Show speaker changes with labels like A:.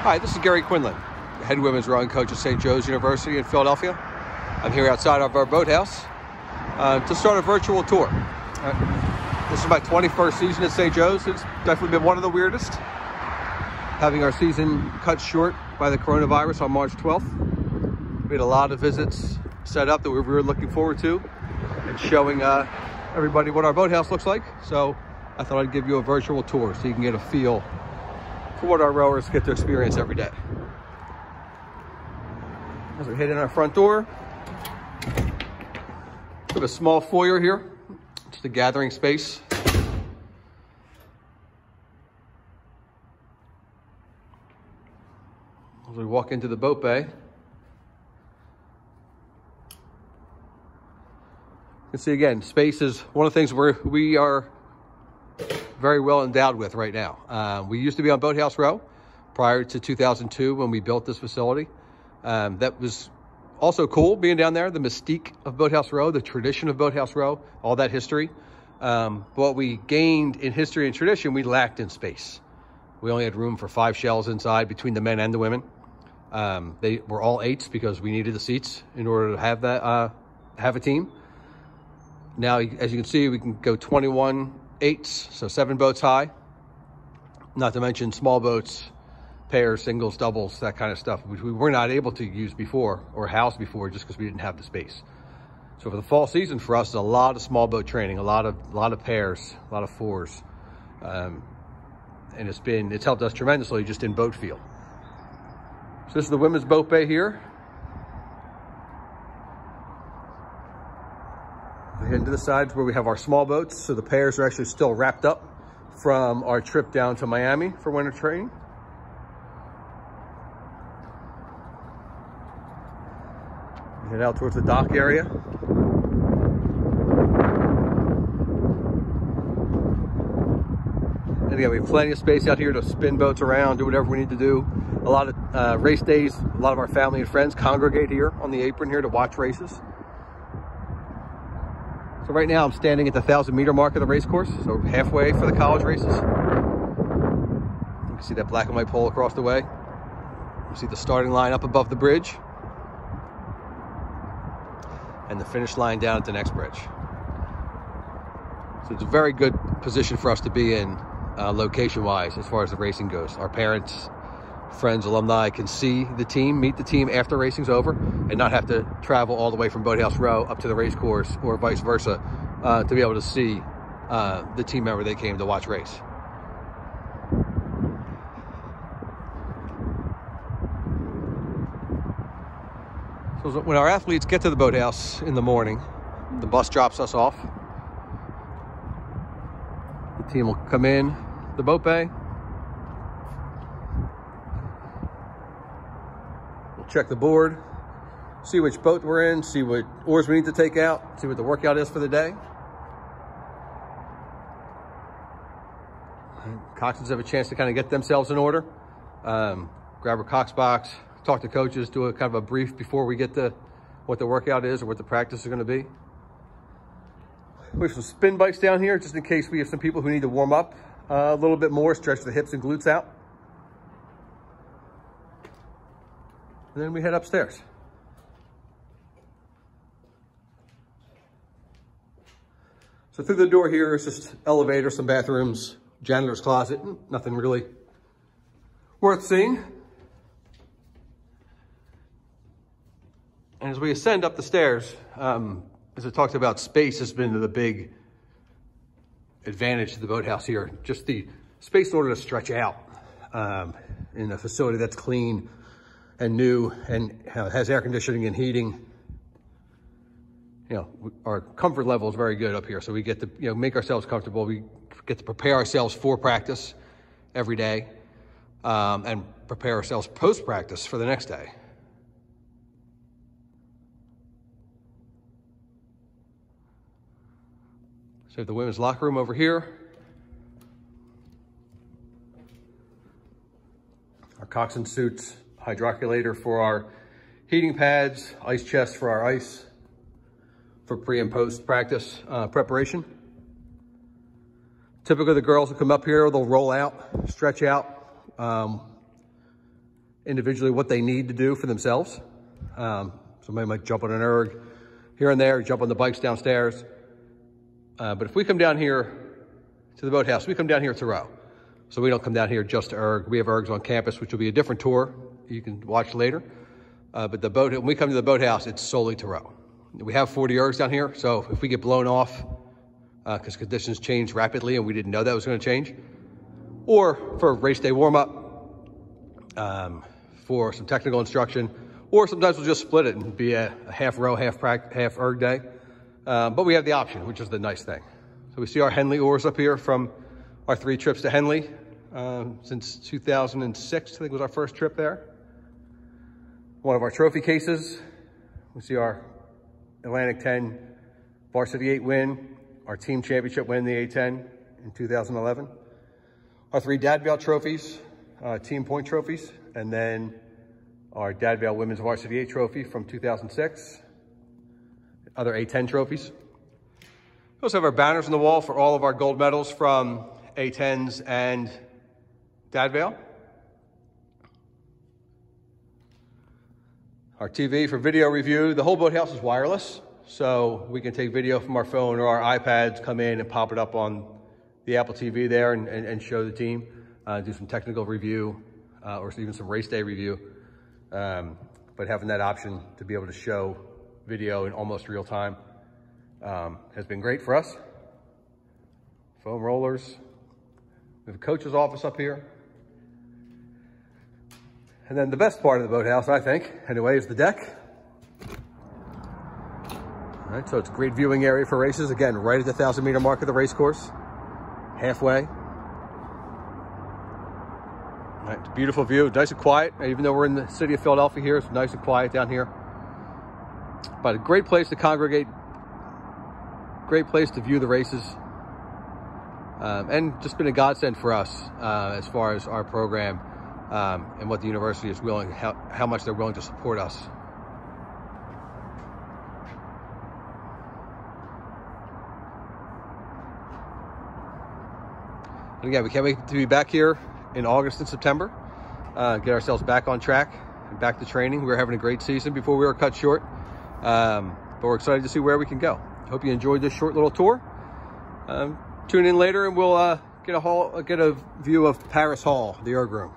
A: Hi, this is Gary Quinlan, head women's rowing coach at St. Joe's University in Philadelphia. I'm here outside of our boathouse to start a virtual tour. This is my 21st season at St. Joe's. It's definitely been one of the weirdest, having our season cut short by the coronavirus on March 12th. We had a lot of visits set up that we were looking forward to and showing everybody what our boathouse looks like. So I thought I'd give you a virtual tour so you can get a feel for what our rowers get to experience every day. As we head in our front door, we have a small foyer here. It's the gathering space. As we walk into the boat bay, you can see again, space is one of the things we are very well endowed with right now. We used to be on Boathouse Row prior to 2002 when we built this facility. That was also cool being down there, the mystique of Boathouse Row, the tradition of Boathouse Row, all that history. What we gained in history and tradition, we lacked in space. We only had room for 5 shells inside between the men and the women. They were all 8s because we needed the seats in order to have that have a team. Now, as you can see, we can go 21 8s, so 7 boats high, not to mention small boats, pairs, singles, doubles, that kind of stuff, which we were not able to use before or house before just because we didn't have the space. So for the fall season for us, is a lot of small boat training, a lot of pairs, a lot of 4s, and it's helped us tremendously just in boat feel. So this is the women's boat bay here. Into the sides where we have our small boats, so the pairs are actually still wrapped up from our trip down to Miami for winter training. Head out towards the dock area. And again, we have plenty of space out here to spin boats around, do whatever we need to do. A lot of race days, a lot of our family and friends congregate here on the apron here to watch races. So right now I'm standing at the 1,000-meter mark of the race course, so halfway for the college races. You can see that black and white pole across the way. You see the starting line up above the bridge and the finish line down at the next bridge. So it's a very good position for us to be in location-wise as far as the racing goes. Our parents, friends, alumni can see the team, meet the team after racing's over, and not have to travel all the way from Boathouse Row up to the race course or vice versa to be able to see the team member they came to watch race. So when our athletes get to the boathouse in the morning, the bus drops us off. The team will come in the boat bay. Check the board, see which boat we're in, see what oars we need to take out, see what the workout is for the day. Coxswains have a chance to kind of get themselves in order, grab a Cox box, talk to coaches, do a kind of a brief before we get to what the workout is or what the practice is going to be. We have some spin bikes down here just in case we have some people who need to warm up a little bit more, stretch the hips and glutes out. And then we head upstairs. So through the door here is just elevator, some bathrooms, janitor's closet, nothing really worth seeing. And as we ascend up the stairs, as I talked about, space has been the big advantage to the boathouse here. Just the space in order to stretch out in a facility that's clean and new and has air conditioning and heating. You know, our comfort level is very good up here. So we get to, make ourselves comfortable. We get to prepare ourselves for practice every day and prepare ourselves post-practice for the next day. So we have the women's locker room over here. Our coxswain suits, hydroculator for our heating pads, ice chest for our ice for pre and post practice preparation. Typically the girls will come up here, they'll roll out, stretch out. individually what they need to do for themselves. Somebody might jump on an erg here and there, jump on the bikes downstairs. But if we come down here to the Boathouse, we come down here to row. So we don't come down here just to erg. We have ergs on campus, which will be a different tour you can watch later. But when we come to the Boathouse, it's solely to row. We have 40 ergs down here, so if we get blown off, because conditions change rapidly and we didn't know that was going to change, or for race day warm-up, for some technical instruction, or sometimes we'll just split it and be a half row, half erg day. But we have the option, which is the nice thing. So we see our Henley oars up here from our 3 trips to Henley since 2006, I think was our first trip there. One of our trophy cases, we see our Atlantic 10 Varsity 8 win, our team championship win in the A10 in 2011. Our 3 Dad Vale trophies, team point trophies, and then our Dad Vale Women's Varsity 8 trophy from 2006. Other A10 trophies. We also have our banners on the wall for all of our gold medals from A10s and Dad Vale. Our TV for video review. The whole Boathouse is wireless, so we can take video from our phone or our iPads, come in and pop it up on the Apple TV there and show the team, do some technical review or even some race day review. But having that option to be able to show video in almost real time has been great for us. Foam rollers. We have a coach's office up here. And then the best part of the Boathouse, I think, anyway, is the deck. All right, so it's a great viewing area for races. Again, right at the 1,000-meter mark of the race course, halfway. All right, it's a beautiful view, nice and quiet. Even though we're in the city of Philadelphia here, it's nice and quiet down here. But a great place to congregate, great place to view the races. And just been a godsend for us as far as our program and what the university is willing, how much they're willing to support us. And again, we can't wait to be back here in August and September, get ourselves back on track and back to training. We're having a great season before we were cut short, but we're excited to see where we can go. Hope you enjoyed this short little tour. Tune in later and we'll get a view of Paris Hall, the erg room.